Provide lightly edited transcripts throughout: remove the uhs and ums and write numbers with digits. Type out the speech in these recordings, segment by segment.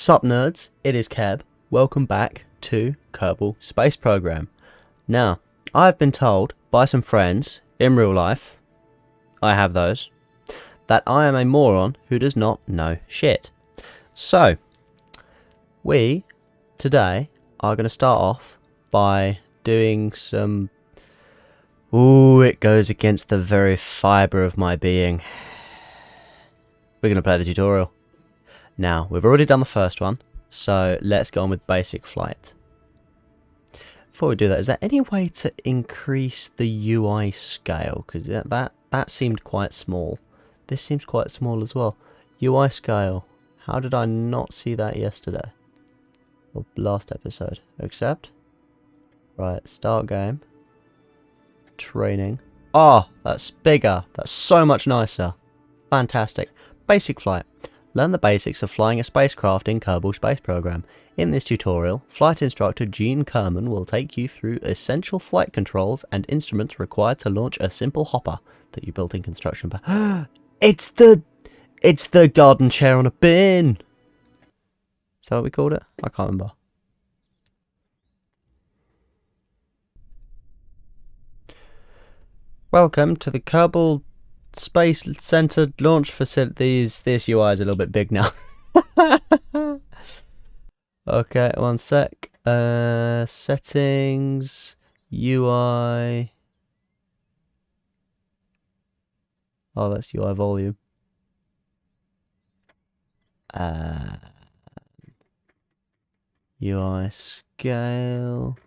Sup nerds, it is Keb. Welcome back to Kerbal Space Program. Now, I've been told by some friends in real life, I have those, that I am a moron who does not know shit. So, we today are going to start off by doing some... Ooh, it goes against the very fibre of my being. We're going to play the tutorial. Now, we've already done the first one, so let's go on with basic flight. Before we do that, is there any way to increase the UI scale? Because that seemed quite small. This seems quite small as well. UI scale. How did I not see that yesterday? Or last episode? Accept? Right, start game. Training. Oh, that's bigger. That's so much nicer. Fantastic. Basic flight. Learn the basics of flying a spacecraft in Kerbal Space Program. In this tutorial, flight instructor Gene Kerman will take you through essential flight controls and instruments required to launch a simple hopper that you built in construction. It's the garden chair on a bin. Is that what we called it? I can't remember. Welcome to the Kerbal Space Center launch facilities. This UI is a little bit big now. Okay, one sec. Settings, UI. Oh, that's UI volume. UI scale.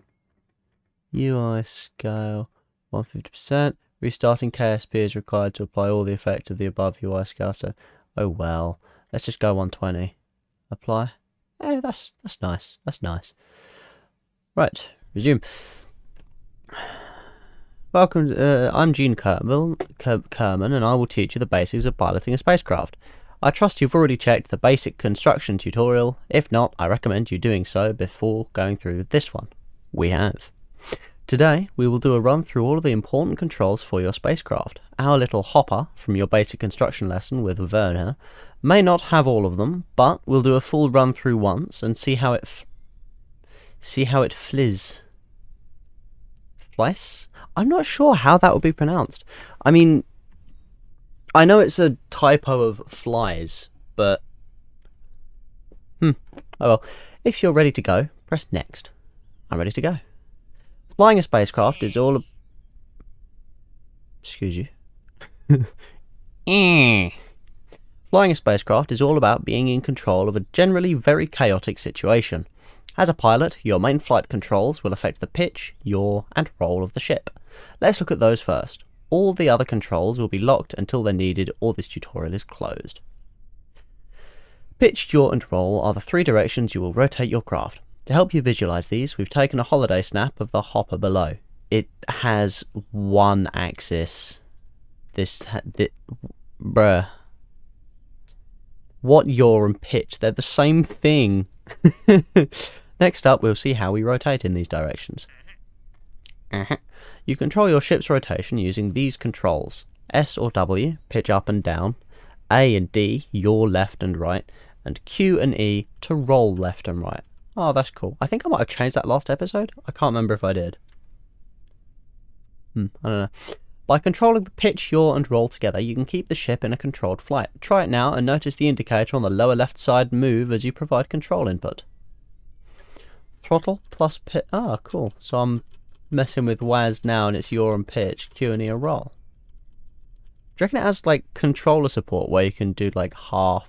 UI scale. 150%. Restarting KSP is required to apply all the effects of the above UI scale, so, oh well. Let's just go 120. Apply. Eh, that's nice. That's nice. Right, resume. Welcome, I'm Gene Kerman, and I will teach you the basics of piloting a spacecraft. I trust you've already checked the basic construction tutorial. If not, I recommend you doing so before going through this one. We have. Today, we will do a run through all of the important controls for your spacecraft. Our little hopper from your basic construction lesson with Werner may not have all of them, but we'll do a full run through once and see how it flies. Flies? I'm not sure how that would be pronounced. I mean, I know it's a typo of flies, but oh well. If you're ready to go, press next. I'm ready to go. Flying a spacecraft is all... Excuse you. Flying a spacecraft is all about being in control of a generally very chaotic situation. As a pilot, your main flight controls will affect the pitch, yaw, and roll of the ship. Let's look at those first. All the other controls will be locked until they're needed or this tutorial is closed. Pitch, yaw, and roll are the three directions you will rotate your craft. To help you visualize these, we've taken a holiday snap of the hopper below. It has one axis. Bruh. What yaw and pitch? They're the same thing. Next up, we'll see how we rotate in these directions. You control your ship's rotation using these controls. S or W, pitch up and down. A and D, yaw left and right. And Q and E to roll left and right. Oh, that's cool. I think I might have changed that last episode. I can't remember if I did. I don't know. By controlling the pitch, yaw, and roll together, you can keep the ship in a controlled flight. Try it now and notice the indicator on the lower left side move as you provide control input. Throttle plus pitch. Ah, cool. So I'm messing with WAS now and it's yaw and pitch, Q and E a roll. Do you reckon it has like controller support where you can do like half?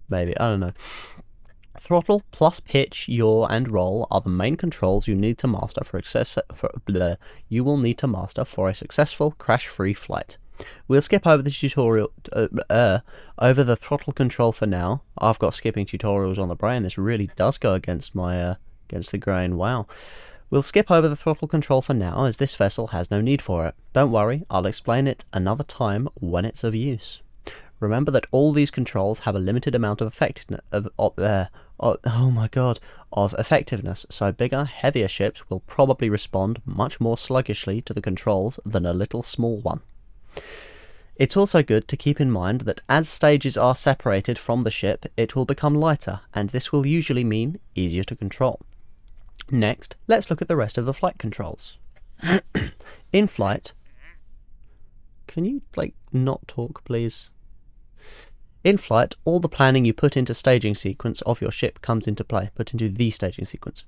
Maybe. I don't know. Throttle plus pitch, yaw, and roll are the main controls you need to master for a successful crash-free flight. We'll skip over the tutorial over the throttle control for now. I've got skipping tutorials on the brain. This really does go against my against the grain. Wow. We'll skip over the throttle control for now, as this vessel has no need for it. Don't worry, I'll explain it another time when it's of use. Remember that all these controls have a limited amount of effectiveness so bigger, heavier ships will probably respond much more sluggishly to the controls than a little small one. It's also good to keep in mind that as stages are separated from the ship, it will become lighter, and this will usually mean easier to control. Next, let's look at the rest of the flight controls. In flight, can you, not talk, please? In flight, all the planning you put into staging sequence of your ship comes into play, put into the staging sequence.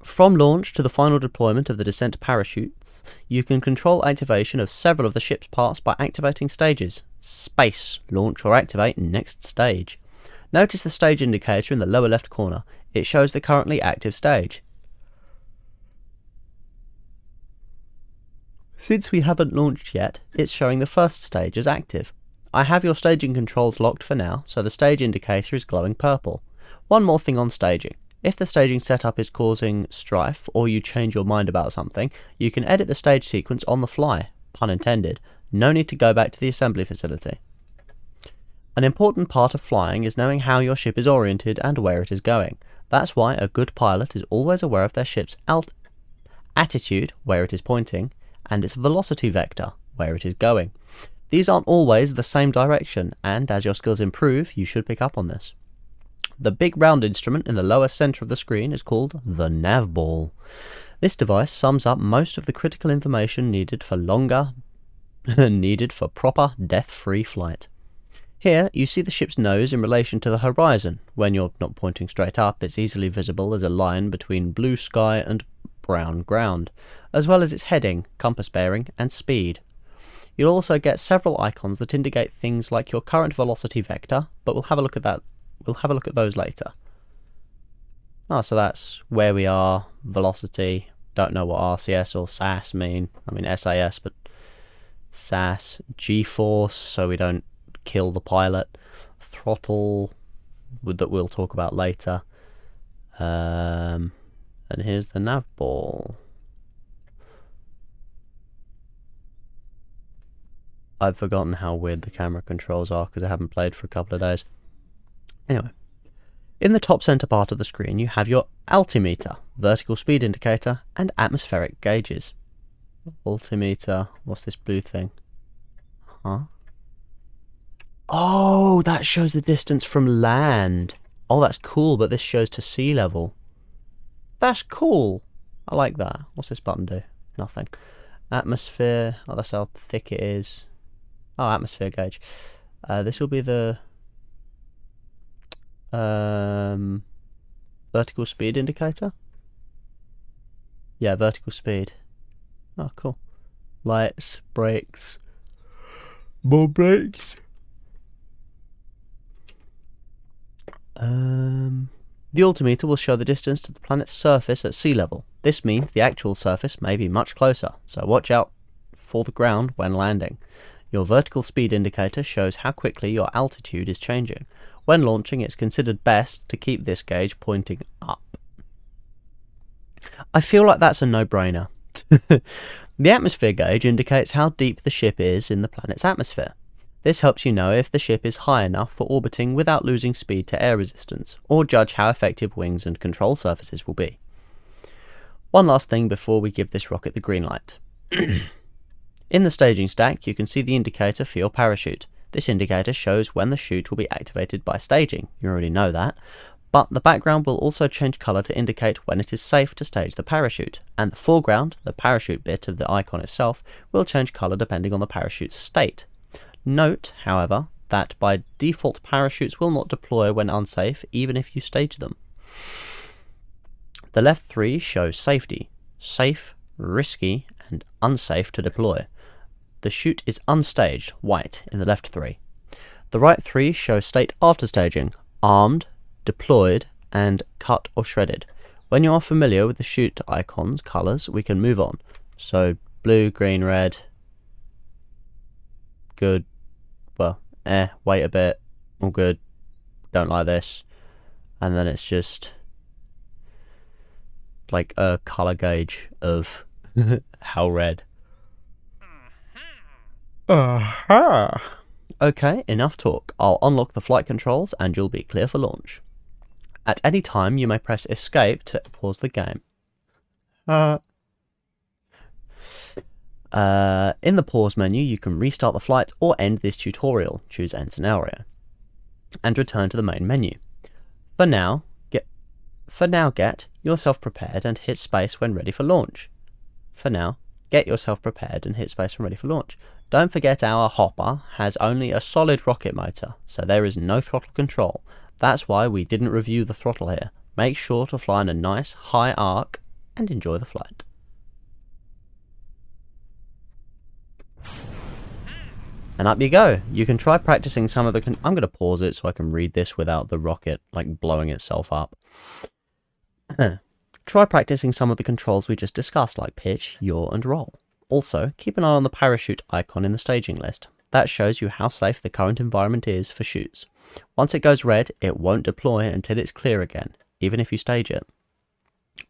From launch to the final deployment of the descent parachutes, you can control activation of several of the ship's parts by activating stages. Space, launch or activate next stage. Notice the stage indicator in the lower left corner. It shows the currently active stage. Since we haven't launched yet, it's showing the first stage as active. I have your staging controls locked for now, so the stage indicator is glowing purple. One more thing on staging. If the staging setup is causing strife, or you change your mind about something, you can edit the stage sequence on the fly, pun intended. No need to go back to the assembly facility. An important part of flying is knowing how your ship is oriented and where it is going. That's why a good pilot is always aware of their ship's attitude, where it is pointing, and its velocity vector, where it is going. These aren't always the same direction, and as your skills improve, you should pick up on this. The big round instrument in the lower centre of the screen is called the nav ball. This device sums up most of the critical information needed for proper death-free flight. Here, you see the ship's nose in relation to the horizon. When you're not pointing straight up, it's easily visible as a line between blue sky and brown ground, as well as its heading, compass bearing, and speed. You'll also get several icons that indicate things like your current velocity vector, but we'll have a look at that. We'll have a look at those later. So that's where we are, velocity. Don't know what RCS or SAS mean. I mean SAS, but SAS, G-force, so we don't kill the pilot, throttle, that we'll talk about later. And here's the nav ball. I've forgotten how weird the camera controls are because I haven't played for a couple of days. Anyway, in the top centre part of the screen you have your altimeter, vertical speed indicator, and atmospheric gauges. Altimeter, what's this blue thing? Oh, that shows the distance from land. Oh, that's cool, but this shows to sea level. That's cool. I like that. What's this button do? Nothing. Atmosphere, that's how thick it is. Oh, atmosphere gauge. This will be the vertical speed indicator. Yeah, vertical speed. Oh, cool. Lights, brakes, more brakes. The altimeter will show the distance to the planet's surface at sea level. This means the actual surface may be much closer, so watch out for the ground when landing. Your vertical speed indicator shows how quickly your altitude is changing. When launching, it's considered best to keep this gauge pointing up. I feel like that's a no-brainer. The atmosphere gauge indicates how deep the ship is in the planet's atmosphere. This helps you know if the ship is high enough for orbiting without losing speed to air resistance, or judge how effective wings and control surfaces will be. One last thing before we give this rocket the green light. In the staging stack, you can see the indicator for your parachute. This indicator shows when the chute will be activated by staging. You already know that. But the background will also change colour to indicate when it is safe to stage the parachute, and the foreground, the parachute bit of the icon itself, will change colour depending on the parachute's state. Note, however, that by default parachutes will not deploy when unsafe, even if you stage them. The left three show safety, safe, risky, and unsafe to deploy. The chute is unstaged, white, in the left three. The right three show state after staging, armed, deployed, and cut or shredded. When you are familiar with the chute icon's colours, we can move on. So, blue, green, red. Good. Well, wait a bit. All good. Don't like this. And then it's just like a colour gauge of how red. Okay, enough talk. I'll unlock the flight controls and you'll be clear for launch. At any time, you may press escape to pause the game. In the pause menu, you can restart the flight or end this tutorial. Choose end scenario. And return to the main menu. For now, get yourself prepared and hit space when ready for launch. For now, get yourself prepared and hit space when ready for launch. Don't forget our hopper has only a solid rocket motor, so there is no throttle control. That's why we didn't review the throttle here. Make sure to fly in a nice high arc and enjoy the flight. And up you go. You can try practicing some of the... I'm going to pause it so I can read this without the rocket like blowing itself up. Try practicing some of the controls we just discussed, like pitch, yaw, and roll. Also, keep an eye on the parachute icon in the staging list. That shows you how safe the current environment is for chutes. Once it goes red, it won't deploy until it's clear again, even if you stage it.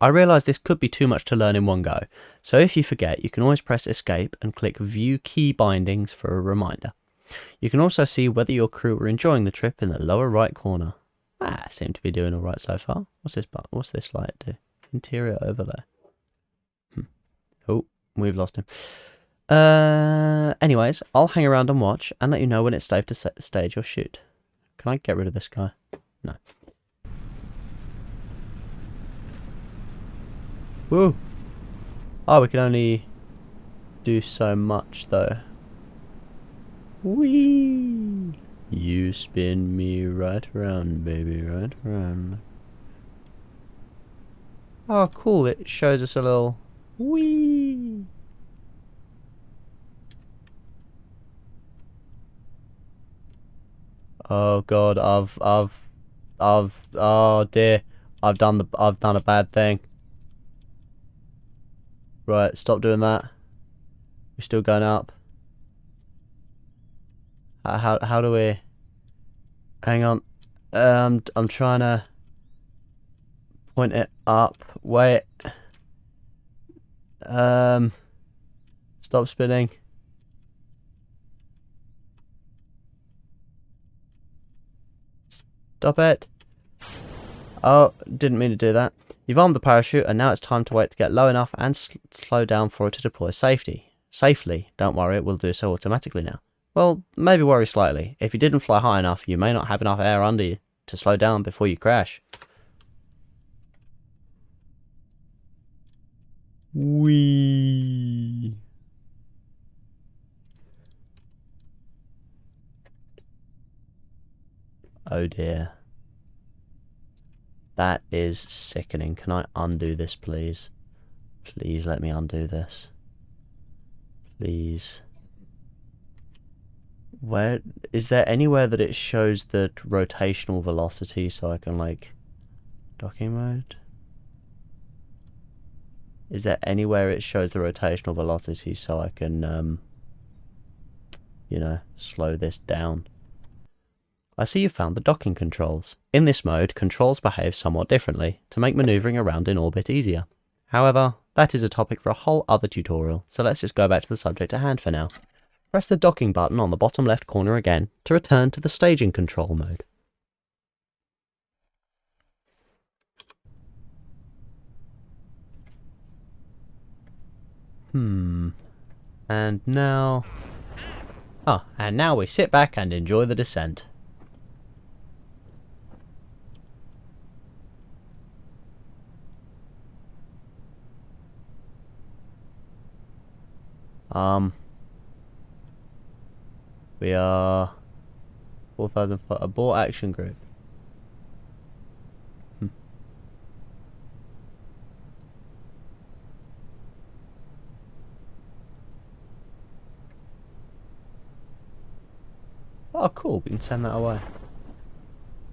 I realise this could be too much to learn in one go, so if you forget, you can always press escape and click view key bindings for a reminder. You can also see whether your crew are enjoying the trip in the lower right corner. Seem to be doing alright so far. What's this light do? Interior overlay. Oh, we've lost him. Anyways, I'll hang around and watch and let you know when it's safe to stage or shoot. Can I get rid of this guy? No. Woo! Oh, we can only do so much though. Whee! You spin me right around, baby, right around. Oh, cool! It shows us a little whee. Oh God! Oh dear! I've done a bad thing. Right, stop doing that. We're still going up. How do we? Hang on. I'm trying to point it up. Wait. Stop spinning. Stop it. Oh, didn't mean to do that. You've armed the parachute, and now it's time to wait to get low enough and slow down for it to deploy safely. Don't worry, it will do so automatically now. Well, maybe worry slightly. If you didn't fly high enough, you may not have enough air under you to slow down before you crash. Whee! Oh dear. That is sickening. Can I undo this, please? Please let me undo this. Please. Where is there anywhere that it shows the rotational velocity so I can like docking mode? Is there anywhere it shows the rotational velocity so I can you know, slow this down? I see you found the docking controls. In this mode, controls behave somewhat differently to make manoeuvring around in orbit easier. However, that is a topic for a whole other tutorial, so let's just go back to the subject at hand for now. Press the docking button on the bottom left corner again to return to the staging control mode. And now... and now we sit back and enjoy the descent. We are 4,000 foot abort action group. Oh cool, we can send that away.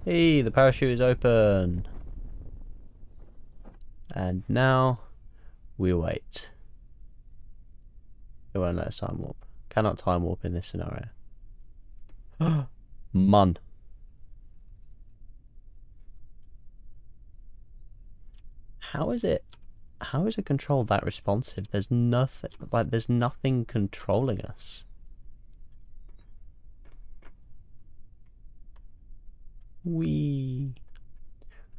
Hey, the parachute is open. And now we wait. It won't let us time warp. Cannot time warp in this scenario. Mun. How is it control that responsive? There's nothing controlling us. Can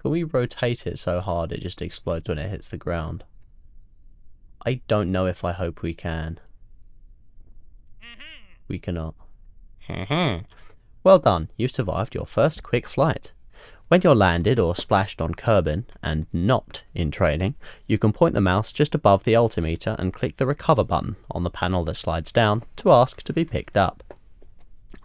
we rotate it so hard it just explodes when it hits the ground? I don't know if I hope we can. We cannot. Well done, you survived your first quick flight. When you're landed or splashed on Kerbin, and not in training, you can point the mouse just above the altimeter and click the recover button on the panel that slides down to ask to be picked up.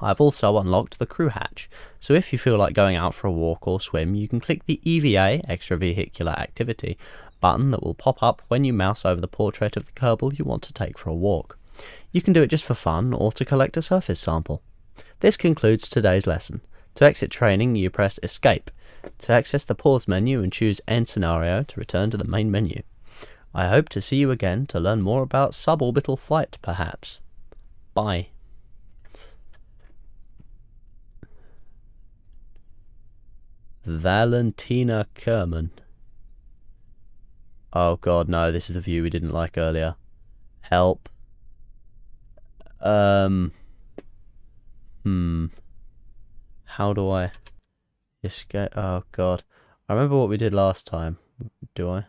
I've also unlocked the crew hatch, so if you feel like going out for a walk or swim, you can click the EVA, Extravehicular Activity, button that will pop up when you mouse over the portrait of the Kerbal you want to take for a walk. You can do it just for fun or to collect a surface sample. This concludes today's lesson. To exit training, you press Escape. To access the pause menu and choose End Scenario to return to the main menu. I hope to see you again to learn more about suborbital flight, perhaps. Bye. Valentina Kerman. Oh god, no, this is the view we didn't like earlier. Help. How do I escape? Oh god. I remember what we did last time. Do I?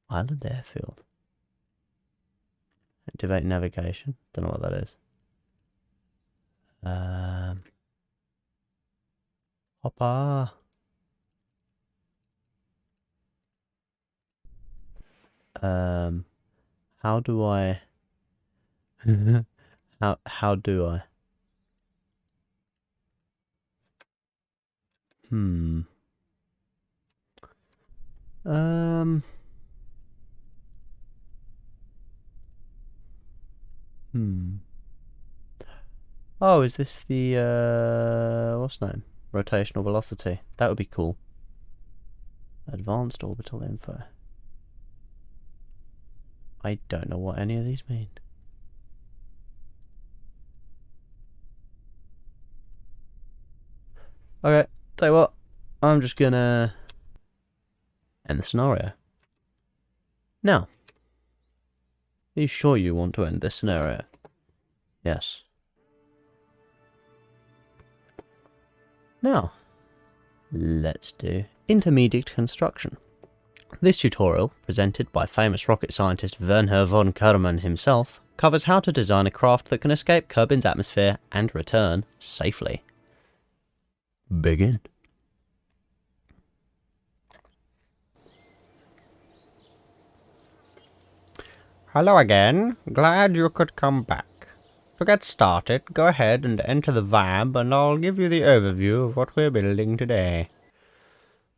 Island airfield. Activate navigation. Don't know what that is. Hopper. How do I? How do I? Oh, is this the, what's the name? Rotational velocity. That would be cool. Advanced orbital info. I don't know what any of these mean. Okay, tell you what, I'm just gonna end the scenario. Now, are you sure you want to end this scenario? Yes. Now, let's do intermediate construction. This tutorial, presented by famous rocket scientist Wernher von Kármán himself, covers how to design a craft that can escape Kerbin's atmosphere and return safely. Begin. Hello again, glad you could come back. To get started, go ahead and enter the VAB and I'll give you the overview of what we're building today.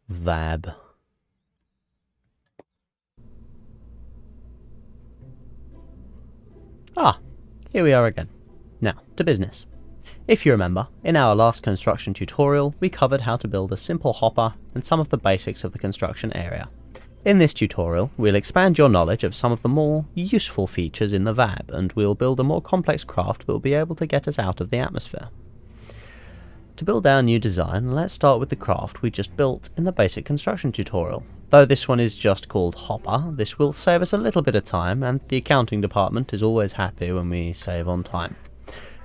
VAB. Ah, here we are again. Now, to business. If you remember, in our last construction tutorial, we covered how to build a simple hopper and some of the basics of the construction area. In this tutorial, we'll expand your knowledge of some of the more useful features in the VAB, and we'll build a more complex craft that will be able to get us out of the atmosphere. To build our new design, let's start with the craft we just built in the basic construction tutorial. Though this one is just called Hopper, this will save us a little bit of time, and the accounting department is always happy when we save on time.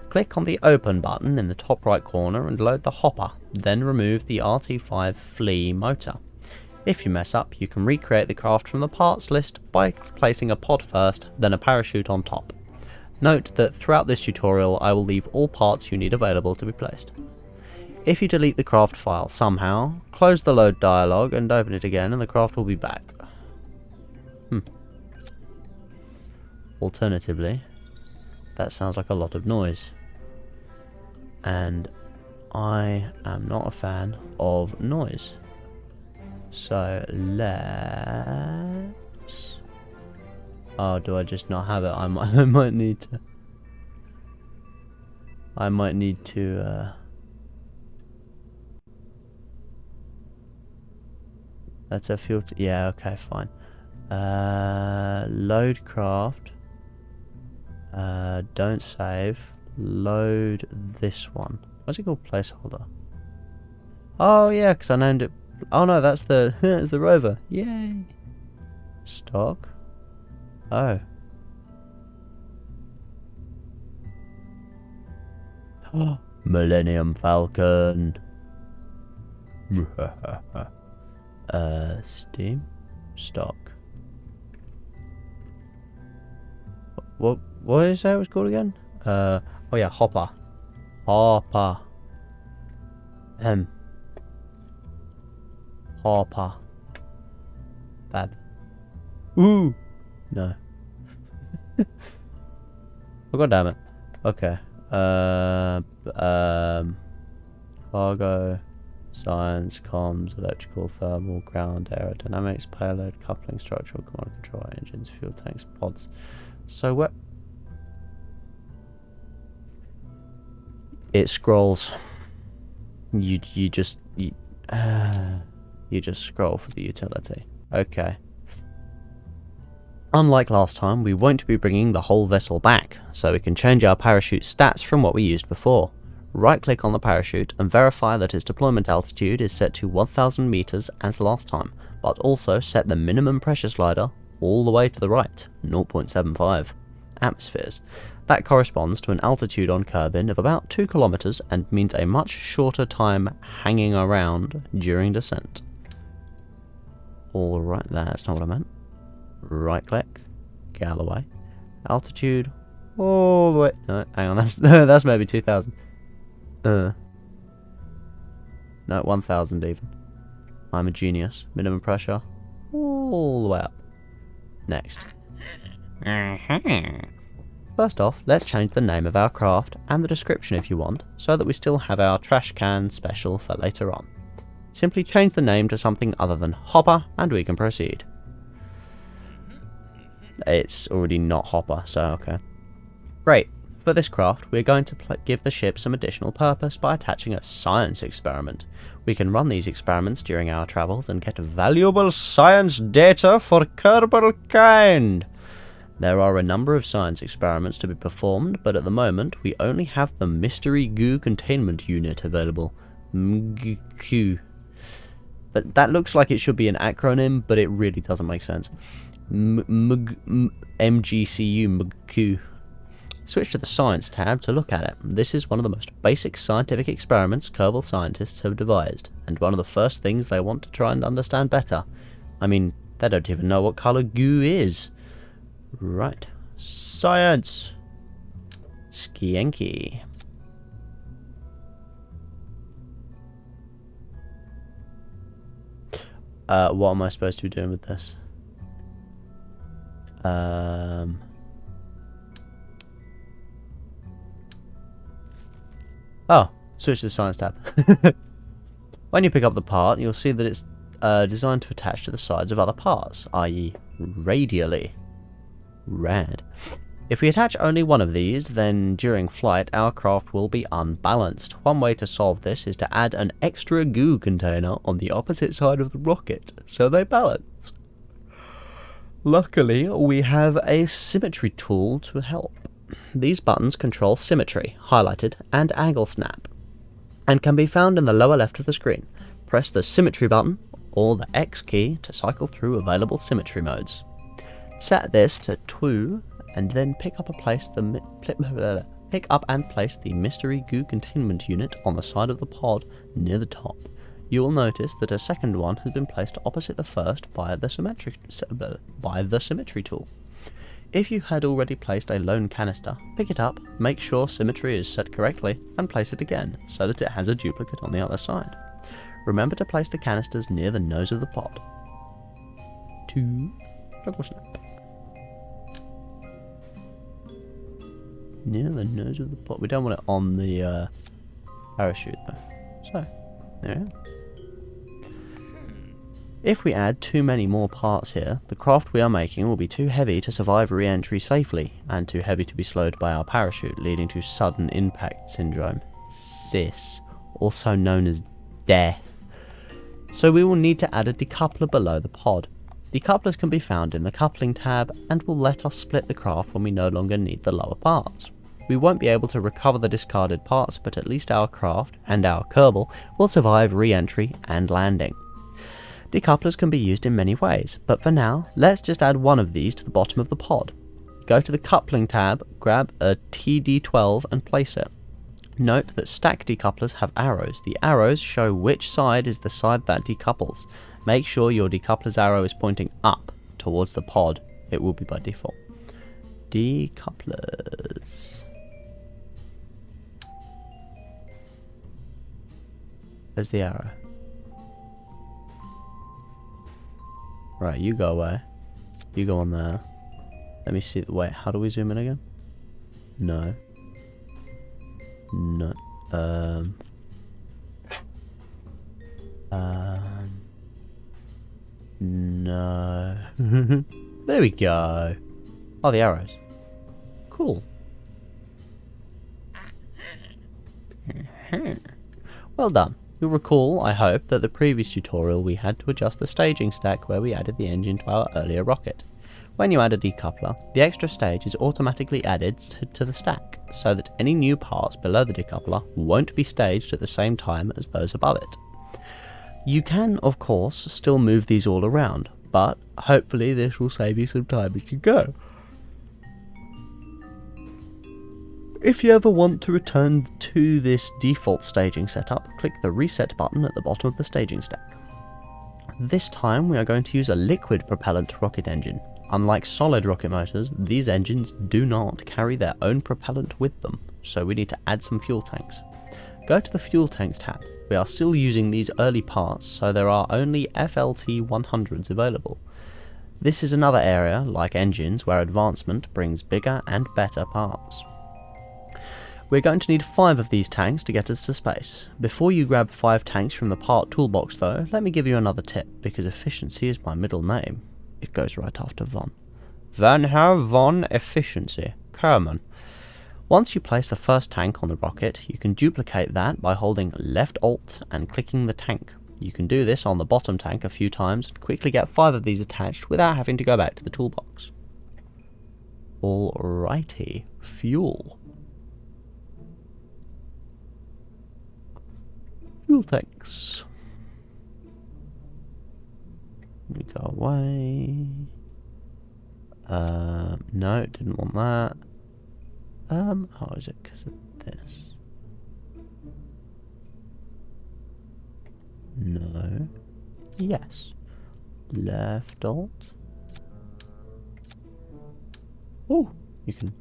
Click on the Open button in the top right corner and load the Hopper, then remove the RT5 flea motor. If you mess up, you can recreate the craft from the parts list by placing a pod first, then a parachute on top. Note that throughout this tutorial I will leave all parts you need available to be placed. If you delete the craft file somehow, close the load dialog and open it again and the craft will be back. Alternatively, that sounds like a lot of noise. And I am not a fan of noise. So let's... Oh, do I just not have it? I might need to... That's a filter. Yeah, okay, fine. Load craft. Don't save. Load this one. What's it called? Placeholder. Oh yeah, because I named it. Oh no, that's the it's the rover. Yay. Stock. Oh. Millennium Falcon. Steam. Stock. What did you say it was called again? Oh yeah, hopper. Hopper. Hopper. Bad. Ooh. No. Oh, god damn it. Okay. Cargo, science, comms, electrical, thermal, ground, aerodynamics, payload, coupling, structural, command control, engines, fuel tanks, pods. So what? It scrolls. You just scroll for the utility. Okay. Unlike last time, we won't be bringing the whole vessel back, so we can change our parachute stats from what we used before. Right-click on the parachute and verify that its deployment altitude is set to 1000 meters as last time, but also set the minimum pressure slider all the way to the right, 0.75 atmospheres. That corresponds to an altitude on Kerbin of about 2 kilometers and means a much shorter time hanging around during descent. Alright, that's not what I meant. Right click, Galloway, altitude, all the way, no, hang on, that's maybe 2000, no, 1000 even, I'm a genius, minimum pressure, all the way up, next. First off, let's change the name of our craft and the description if you want, so that we still have our trash can special for later on. Simply change the name to something other than Hopper and we can proceed. It's already not Hopper, so okay. Great. For this craft, we're going to give the ship some additional purpose by attaching a science experiment. We can run these experiments during our travels and get valuable science data for Kerbal kind. There are a number of science experiments to be performed, but at the moment we only have the Mystery Goo Containment Unit available. MGQ. But that looks like it should be an acronym, but it really doesn't make sense. MGCU MGQ. Switch to the Science tab to look at it. This is one of the most basic scientific experiments Kerbal scientists have devised, and one of the first things they want to try and understand better. I mean, they don't even know what colour goo is. Right. Science! Skienki. What am I supposed to be doing with this? Oh, switch to the Science tab. When you pick up the part, you'll see that it's designed to attach to the sides of other parts, i.e. radially. Rad. If we attach only one of these, then during flight our craft will be unbalanced. One way to solve this is to add an extra goo container on the opposite side of the rocket, so they balance. Luckily, we have a symmetry tool to help. These buttons control symmetry, highlighted, and angle snap, and can be found in the lower left of the screen. Press the symmetry button, or the X key, to cycle through available symmetry modes. Set this to 2, and then pick up and place the Mystery Goo Containment Unit on the side of the pod near the top. You will notice that a second one has been placed opposite the first by the symmetry tool. If you had already placed a lone canister, pick it up, make sure symmetry is set correctly, and place it again, so that it has a duplicate on the other side. Remember to place the canisters near the nose of the pod. 2. Toggle snap. Near the nose of the pod. We don't want it on the parachute though. So, there we are. If we add too many more parts here, the craft we are making will be too heavy to survive re-entry safely, and too heavy to be slowed by our parachute, leading to sudden impact syndrome, SIS, also known as death. So we will need to add a decoupler below the pod. Decouplers can be found in the coupling tab, and will let us split the craft when we no longer need the lower parts. We won't be able to recover the discarded parts, but at least our craft, and our Kerbal, will survive re-entry and landing. Decouplers can be used in many ways, but for now, let's just add one of these to the bottom of the pod. Go to the coupling tab, grab a TD12 and place it. Note that stack decouplers have arrows. The arrows show which side is the side that decouples. Make sure your decoupler's arrow is pointing up towards the pod. It will be by default. Decouplers. There's the arrow. Right, you go away. You go on there. Let me see. Wait, how do we zoom in again? No. No. No. There we go. Oh, the arrows. Cool. Well done. You'll recall, I hope, that the previous tutorial we had to adjust the staging stack where we added the engine to our earlier rocket. When you add a decoupler, the extra stage is automatically added to the stack, so that any new parts below the decoupler won't be staged at the same time as those above it. You can, of course, still move these all around, but hopefully this will save you some time as you go. If you ever want to return to this default staging setup, click the reset button at the bottom of the staging stack. This time we are going to use a liquid propellant rocket engine. Unlike solid rocket motors, these engines do not carry their own propellant with them, so we need to add some fuel tanks. Go to the fuel tanks tab. We are still using these early parts, so there are only FLT 100s available. This is another area, like engines, where advancement brings bigger and better parts. We're going to need 5 of these tanks to get us to space. Before you grab 5 tanks from the part toolbox though, let me give you another tip, because efficiency is my middle name. It goes right after Von. Van Herr Von Efficiency. Kerman. Once you place the first tank on the rocket, you can duplicate that by holding left Alt and clicking the tank. You can do this on the bottom tank a few times and quickly get 5 of these attached without having to go back to the toolbox. Alrighty, fuel. Fuel tanks. Let me go away. No, didn't want that. Oh, is it because of this? No. Yes. Left Alt. Oh, you can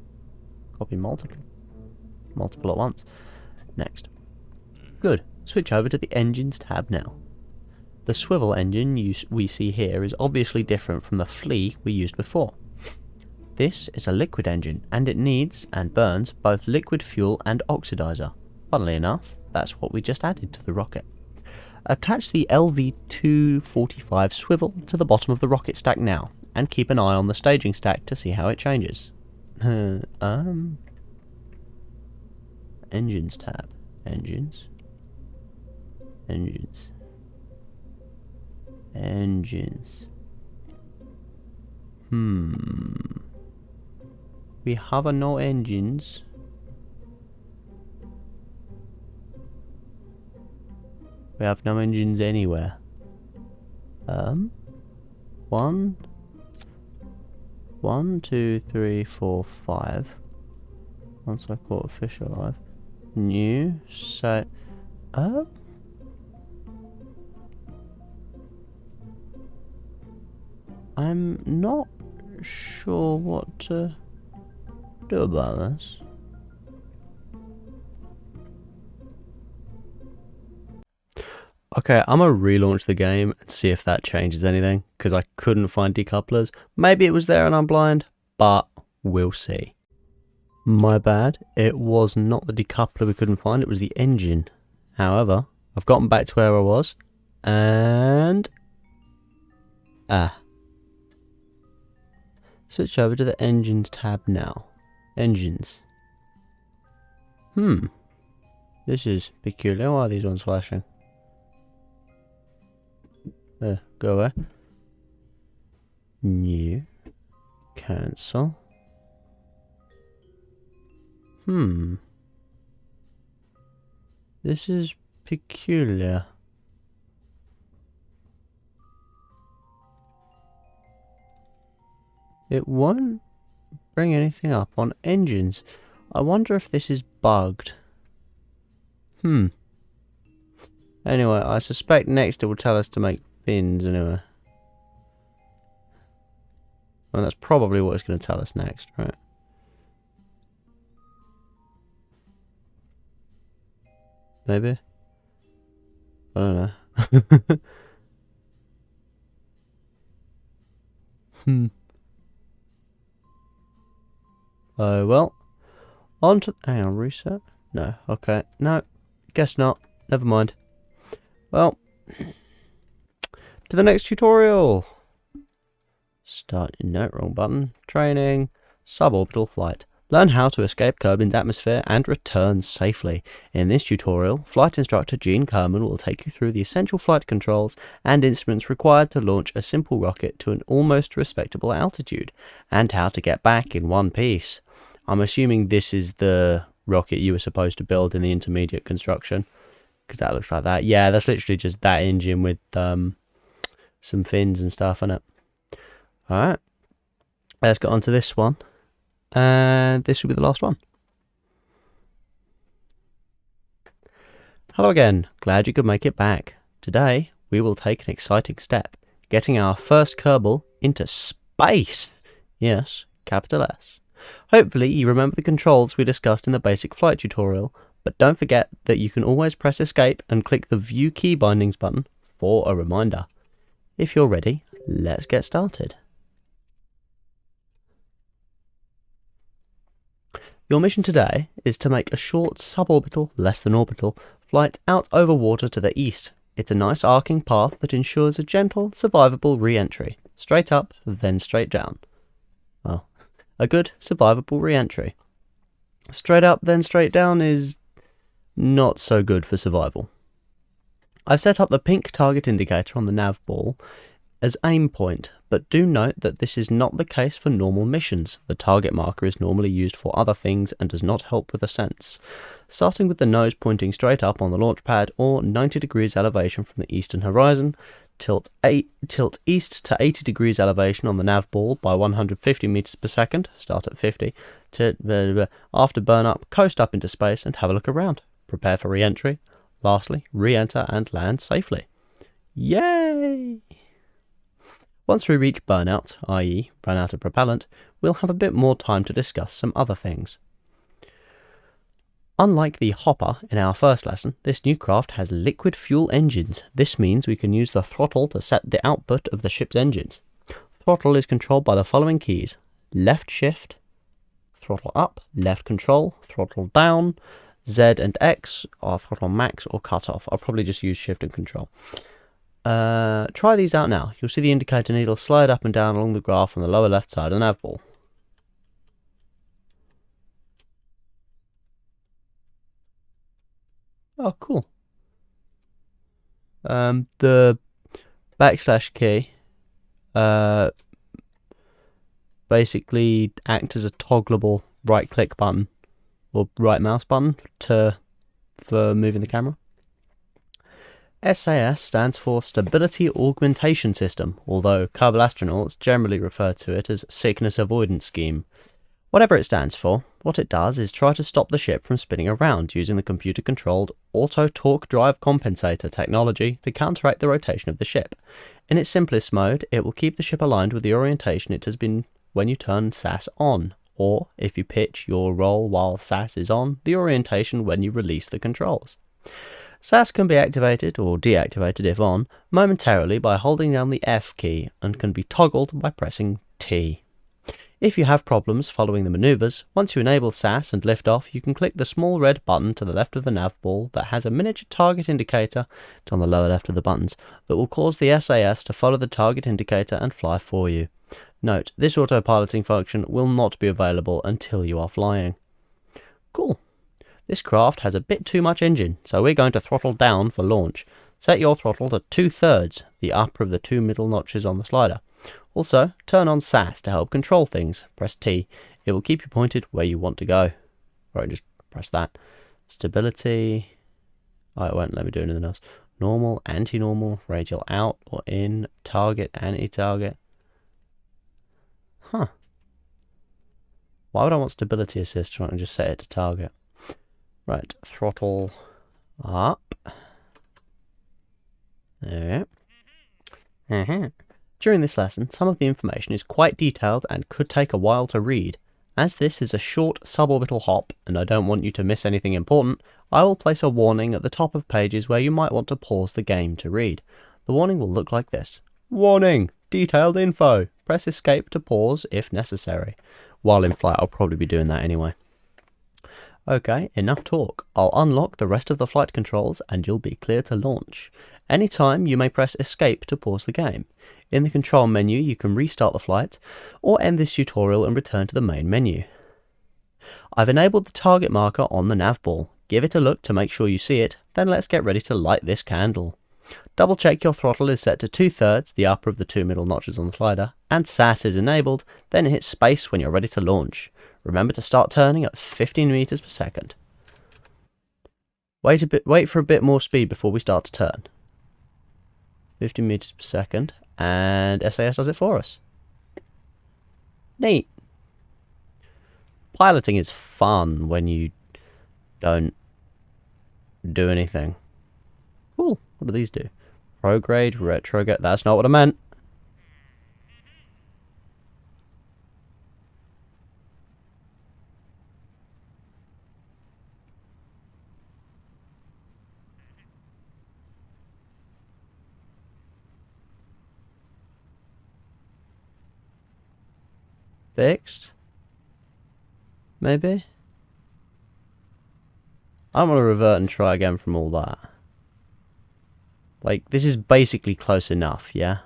copy multiple at once. Next. Good. Switch over to the engines tab now. The swivel engine we see here is obviously different from the flea we used before. This is a liquid engine, and it needs and burns both liquid fuel and oxidizer. Funnily enough, that's what we just added to the rocket. Attach the LV245 swivel to the bottom of the rocket stack now, and keep an eye on the staging stack to see how it changes. Engines tab. Engines. Engines. Engines. We have no engines. We have no engines anywhere. 1, 2, 3, 4, 5. Once I caught a fish alive. New. So. I'm not sure what to do about this. Okay, I'm gonna relaunch the game and see if that changes anything, because I couldn't find decouplers. Maybe it was there and I'm blind, but we'll see. My bad, it was not the decoupler we couldn't find, it was the engine. However, I've gotten back to where I was, and... Switch over to the engines tab now. Engines. This is peculiar. Why are these ones flashing? Go away. New. Cancel. This is peculiar. It won't bring anything up on engines. I wonder if this is bugged. Anyway, I suspect next it will tell us to make fins anyway. Well, that's probably what it's going to tell us next, right? maybe? I don't know. Oh, well. On to... Hang on, reset? No, okay. No, guess not. Never mind. Well, to the next tutorial. Start... No, wrong button. Training. Suborbital flight. Learn how to escape Kerbin's atmosphere and return safely. In this tutorial, flight instructor Gene Kerman will take you through the essential flight controls and instruments required to launch a simple rocket to an almost respectable altitude, and how to get back in one piece. I'm assuming this is the rocket you were supposed to build in the intermediate construction, because that looks like that. Yeah, that's literally just that engine with some fins and stuff in it. Alright, let's get on to this one. And this will be the last one. Hello again, glad you could make it back. Today, we will take an exciting step, getting our first Kerbal into space. Yes, capital S. Hopefully you remember the controls we discussed in the basic flight tutorial, but don't forget that you can always press escape and click the view key bindings button for a reminder. If you're ready, let's get started. Your mission today is to make a short suborbital, less than orbital, flight out over water to the east. It's a nice arcing path that ensures a gentle, survivable re-entry. Straight up, then straight down. Well, a good, survivable re-entry. Straight up, then straight down is not so good for survival. I've set up the pink target indicator on the nav ball as aim point, but do note that this is not the case for normal missions. The target marker is normally used for other things and does not help with ascents. Starting with the nose pointing straight up on the launch pad or 90 degrees elevation from the eastern horizon, tilt east to 80 degrees elevation on the nav ball by 150 meters per second, start at 50, after burn up, coast up into space and have a look around. Prepare for re-entry. Lastly, re-enter and land safely. Yay! Once we reach burnout, i.e. run out of propellant, we'll have a bit more time to discuss some other things. Unlike the Hopper in our first lesson, this new craft has liquid fuel engines. This means we can use the throttle to set the output of the ship's engines. Throttle is controlled by the following keys: left shift, throttle up, left control, throttle down, Z and X are throttle max or cut off. I'll probably just use shift and control. Try these out now. You'll see the indicator needle slide up and down along the graph on the lower left side of the nav ball. Oh, cool. The backslash key basically acts as a toggleable right click button or right mouse button for moving the camera. SAS stands for Stability Augmentation System, although Kerbal astronauts generally refer to it as Sickness Avoidance Scheme. Whatever it stands for, what it does is try to stop the ship from spinning around using the computer-controlled auto-torque drive compensator technology to counteract the rotation of the ship. In its simplest mode, it will keep the ship aligned with the orientation it has been when you turn SAS on, or if you pitch your roll while SAS is on, the orientation when you release the controls. SAS can be activated or deactivated if on momentarily by holding down the F key and can be toggled by pressing T. If you have problems following the maneuvers, once you enable SAS and lift off, you can click the small red button to the left of the nav ball that has a miniature target indicator, it's on the lower left of the buttons, that will cause the SAS to follow the target indicator and fly for you. Note, this autopiloting function will not be available until you are flying. Cool. This craft has a bit too much engine, so we're going to throttle down for launch. Set your throttle to 2/3, the upper of the two middle notches on the slider. Also, turn on SAS to help control things. Press T. It will keep you pointed where you want to go. Right, just press that. Stability. Oh, it won't let me do anything else. Normal, anti-normal, radial out or in, target, anti-target. Huh. Why would I want stability assist when I can just set it to target? Right, throttle up. There we go. During this lesson, some of the information is quite detailed and could take a while to read. As this is a short suborbital hop, and I don't want you to miss anything important, I will place a warning at the top of pages where you might want to pause the game to read. The warning will look like this. Warning! Detailed info! Press escape to pause if necessary. While in flight, I'll probably be doing that anyway. Okay, enough talk. I'll unlock the rest of the flight controls and you'll be clear to launch. Anytime you may press escape to pause the game. In the control menu you can restart the flight, or end this tutorial and return to the main menu. I've enabled the target marker on the nav ball. Give it a look to make sure you see it, then let's get ready to light this candle. Double check your throttle is set to 2/3, the upper of the two middle notches on the slider, and SAS is enabled, then hit space when you're ready to launch. Remember to start turning at 15 meters per second. Wait for a bit more speed before we start to turn. 15 meters per second, and SAS does it for us. Neat. Piloting is fun when you don't do anything. Cool. What do these do? Prograde, retrograde. That's not what I meant. Fixed? Maybe? I'm going to revert and try again from all that. Like, this is basically close enough, yeah?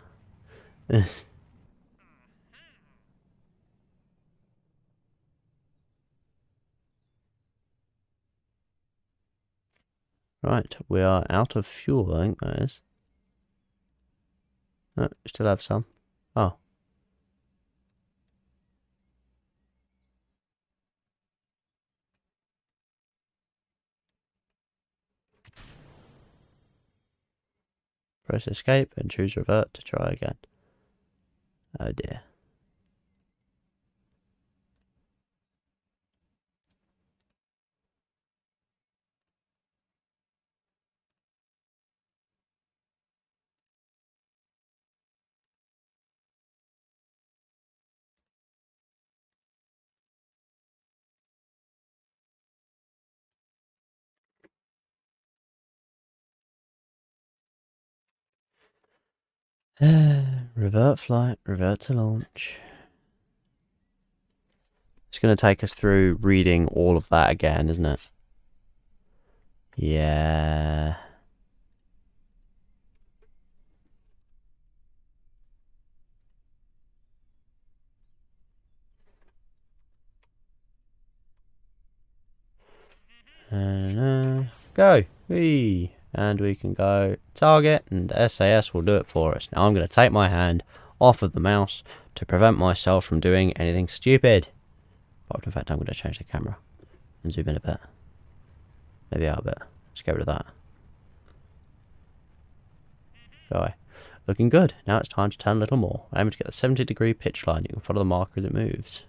Right, we are out of fuel, I think that is. No, still have some. Oh. Press escape and choose revert to try again. Oh dear. Revert flight, revert to launch. It's going to take us through reading all of that again, isn't it? Yeah. And go. Whee. And we can go target, and SAS will do it for us. Now I'm going to take my hand off of the mouse to prevent myself from doing anything stupid. But in fact, I'm going to change the camera and zoom in a bit. Maybe out a bit. Let's get rid of that. Go away. Looking good. Now it's time to turn a little more. Aim to get the 70-degree pitch line. You can follow the marker as it moves.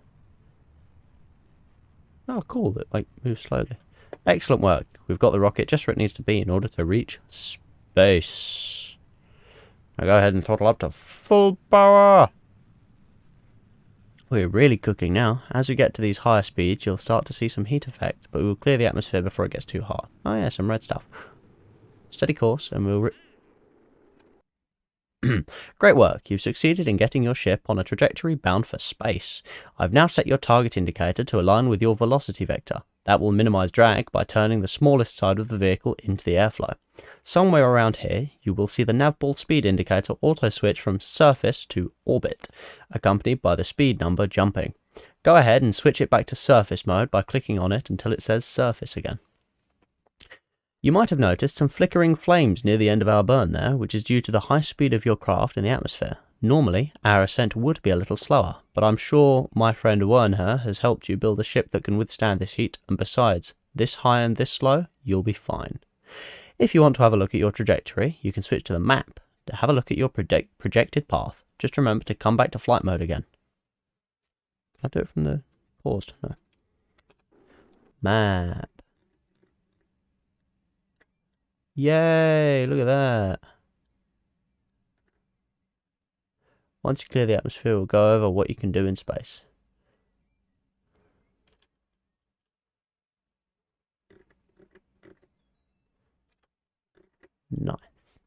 Oh, cool. It like moves slowly. Excellent work. We've got the rocket just where it needs to be in order to reach space. Now go ahead and throttle up to full power. We're really cooking now. As we get to these higher speeds, you'll start to see some heat effects, but we will clear the atmosphere before it gets too hot. Oh yeah, some red stuff. Steady course, and we'll... Great work. You've succeeded in getting your ship on a trajectory bound for space. I've now set your target indicator to align with your velocity vector. That will minimize drag by turning the smallest side of the vehicle into the airflow. Somewhere around here, you will see the navball speed indicator auto switch from surface to orbit, accompanied by the speed number jumping. Go ahead and switch it back to surface mode by clicking on it until it says surface again. You might have noticed some flickering flames near the end of our burn there, which is due to the high speed of your craft in the atmosphere. Normally, our ascent would be a little slower, but I'm sure my friend Werner has helped you build a ship that can withstand this heat, and besides, this high and this slow, you'll be fine. If you want to have a look at your trajectory, you can switch to the map to have a look at your projected path. Just remember to come back to flight mode again. Can I do it from the paused? No. Map. Yay, look at that. Once you clear the atmosphere, we'll go over what you can do in space. Nice.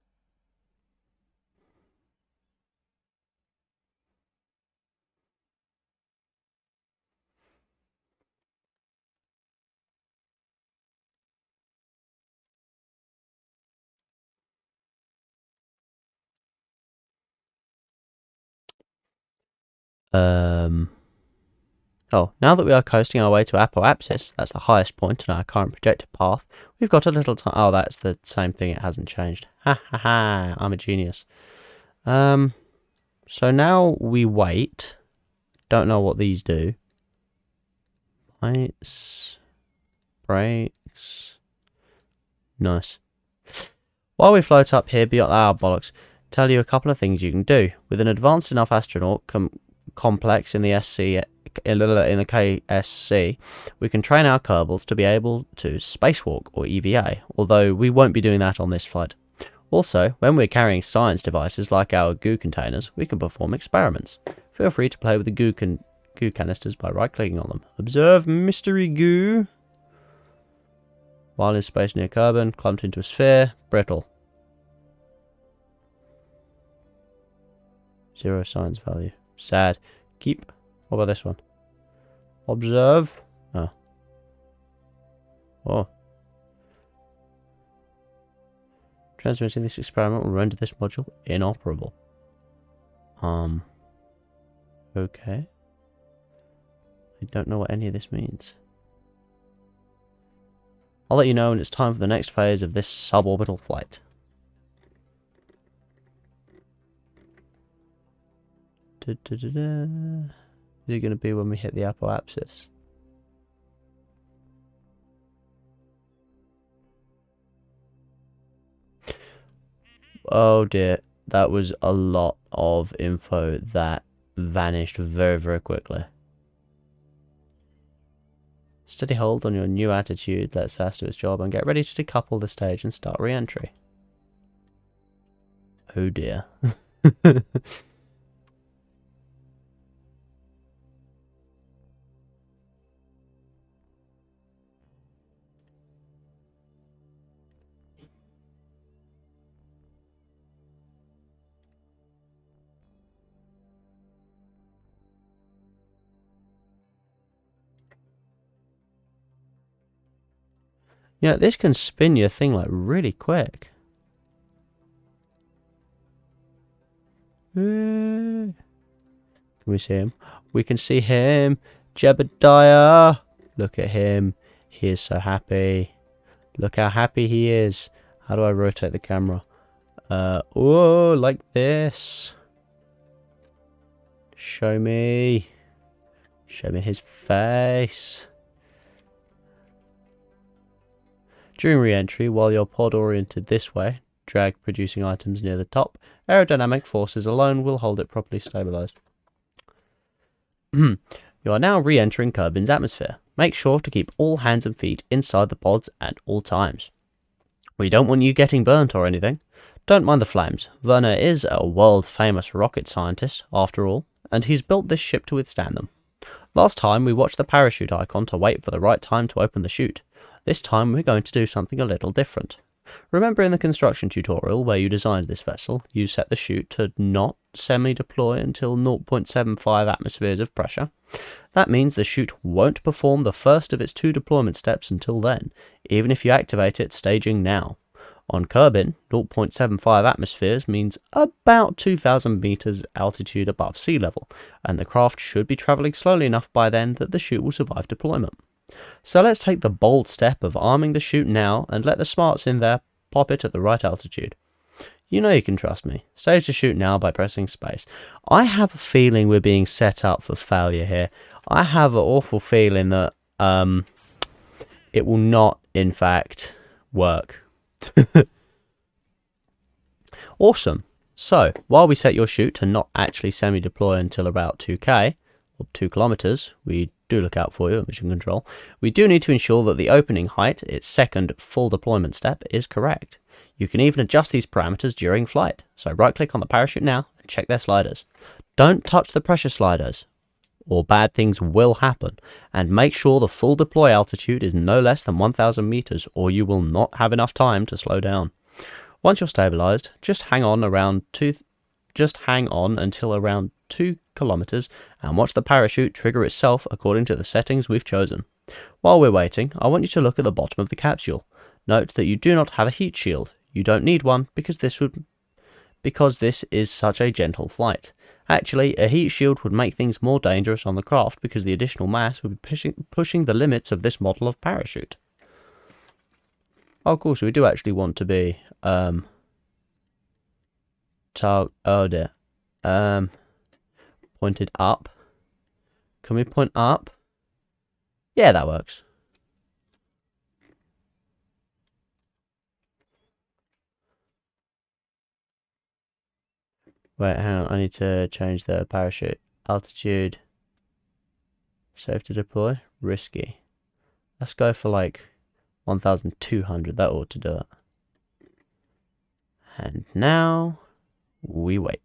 Oh, now that we are coasting our way to apoapsis, that's the highest point in our current projected path, we've got a little time. Oh, that's the same thing, it hasn't changed. Ha ha ha, I'm a genius. So now we wait. Don't know what these do. Lights, brakes. Nice. While we float up here beyond our bollocks, tell you a couple of things you can do. With an advanced enough astronaut complex in the in the KSC, we can train our Kerbals to be able to spacewalk or EVA, although we won't be doing that on this flight. Also, when we're carrying science devices like our goo containers, we can perform experiments. Feel free to play with the goo canisters by right-clicking on them. Observe mystery goo. While in space near Kerbin, clumped into a sphere, brittle. 0 science value. Sad. Keep. What about this one? Observe. Oh. Oh. Transmitting this experiment will render this module inoperable. Okay. I don't know what any of this means. I'll let you know when it's time for the next phase of this suborbital flight. Is it going to be when we hit the apoapsis? Oh dear, that was a lot of info that vanished very, very quickly. Steady hold on your new attitude, let SAS do its job, and get ready to decouple the stage and start re-entry. Oh dear. Yeah, this can spin your thing like really quick. Can we see him? We can see him. Jebediah. Look at him. He is so happy. Look how happy he is. How do I rotate the camera? Oh, like this. Show me. Show me his face. During re-entry, while your pod oriented this way, drag producing items near the top, aerodynamic forces alone will hold it properly stabilized. You are now re-entering Kerbin's atmosphere. Make sure to keep all hands and feet inside the pods at all times. We don't want you getting burnt or anything. Don't mind the flames. Werner is a world-famous rocket scientist, after all, and he's built this ship to withstand them. Last time we watched the parachute icon to wait for the right time to open the chute. This time we're going to do something a little different. Remember in the construction tutorial where you designed this vessel, you set the chute to not semi-deploy until 0.75 atmospheres of pressure? That means the chute won't perform the first of its 2 deployment steps until then, even if you activate it staging now. On Kerbin, 0.75 atmospheres means about 2,000 meters altitude above sea level, and the craft should be travelling slowly enough by then that the chute will survive deployment. So let's take the bold step of arming the chute now and let the smarts in there pop it at the right altitude. You know you can trust me. Stage the chute now by pressing space. I have a feeling we're being set up for failure here. I have an awful feeling that it will not, in fact, work. Awesome. So, while we set your chute to not actually semi-deploy until about 2k, or 2 kilometers, we do look out for you at mission control, we do need to ensure that the opening height, its second full deployment step, is correct. You can even adjust these parameters during flight, so right click on the parachute now and check their sliders. Don't touch the pressure sliders, or bad things will happen, and make sure the full deploy altitude is no less than 1,000 meters, or you will not have enough time to slow down. Once you're stabilized, just hang on until around 2 kilometers and watch the parachute trigger itself according to the settings we've chosen. While we're waiting, I want you to look at the bottom of the capsule. Note that you do not have a heat shield. You don't need one because this is such a gentle flight. Actually, a heat shield would make things more dangerous on the craft because the additional mass would be pushing the limits of this model of parachute. Oh, of course, we do actually want to be pointed up. Can we point up? Yeah, that works. Wait, hang on. I need to change the parachute. Altitude. Safe to deploy. Risky. Let's go for like 1,200. That ought to do it. And now we wait.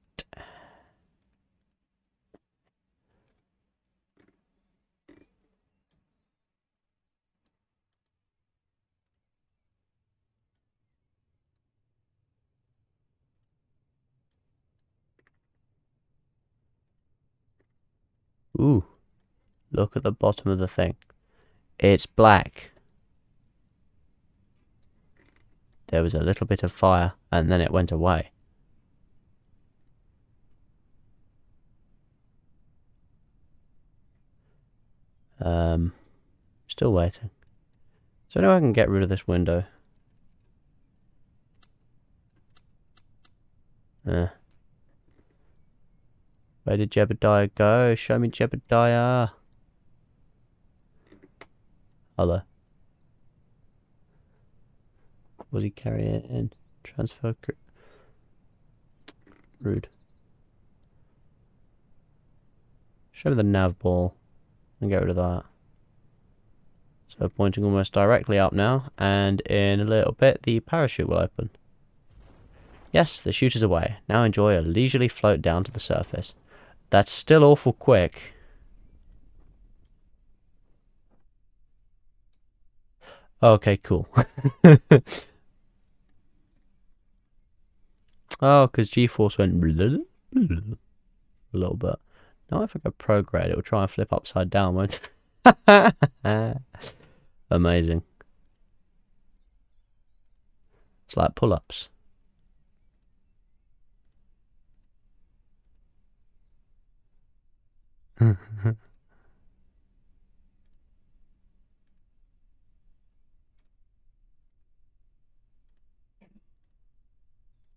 Ooh, look at the bottom of the thing. It's black. There was a little bit of fire and then it went away. Still waiting. So now I can get rid of this window. Where did Jebediah go? Show me Jebediah. Hello. Was he carrying it in? Transfer. Rude. Show me the nav ball and get rid of that. So pointing almost directly up now, and in a little bit the parachute will open. Yes, the chute is away. Now enjoy a leisurely float down to the surface. That's still awful quick. Okay, cool. Oh, because G-force went a little bit. Now if I go prograde, it will try and flip upside down, won't it? Amazing. It's like pull-ups.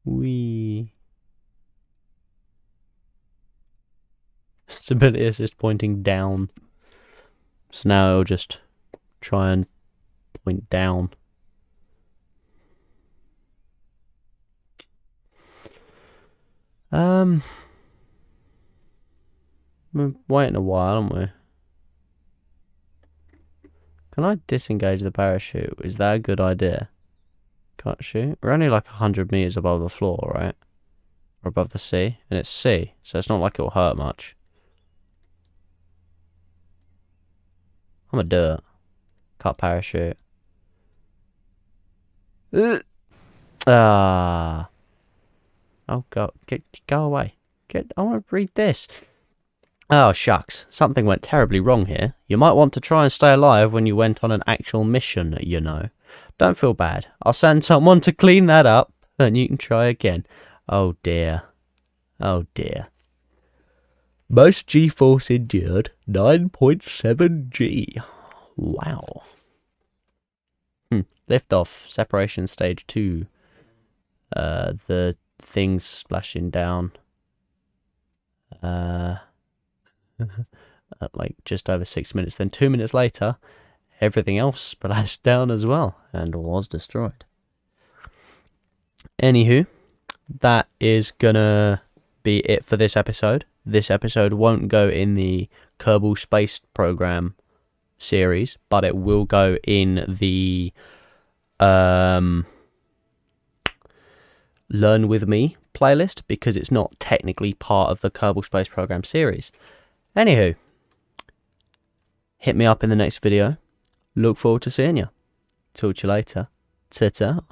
Wee. Stability assist pointing down. So now it'll just try and point down. We're waiting a while, aren't we? Can I disengage the parachute? Is that a good idea? Can't shoot. We're only like 100 meters above the floor, right? Or above the sea. And it's sea, so it's not like it'll hurt much. I'm gonna do it. Cut parachute. Ah. Oh, go away. I want to read this. Oh, shucks. Something went terribly wrong here. You might want to try and stay alive when you went on an actual mission, you know. Don't feel bad. I'll send someone to clean that up, and you can try again. Oh, dear. Oh, dear. Most G-force endured, 9.7 G. Wow. Liftoff. Separation stage 2. The things splashing down. At like just over 6 minutes. Then 2 minutes later, everything else splashed down as well and was destroyed. Anywho, that is gonna be it for this episode. This episode won't go in the Kerbal Space Program series, but it will go in the Learn With Me playlist because it's not technically part of the Kerbal Space Program series. Anywho, hit me up in the next video. Look forward to seeing you. Talk to you later. Ta-ta.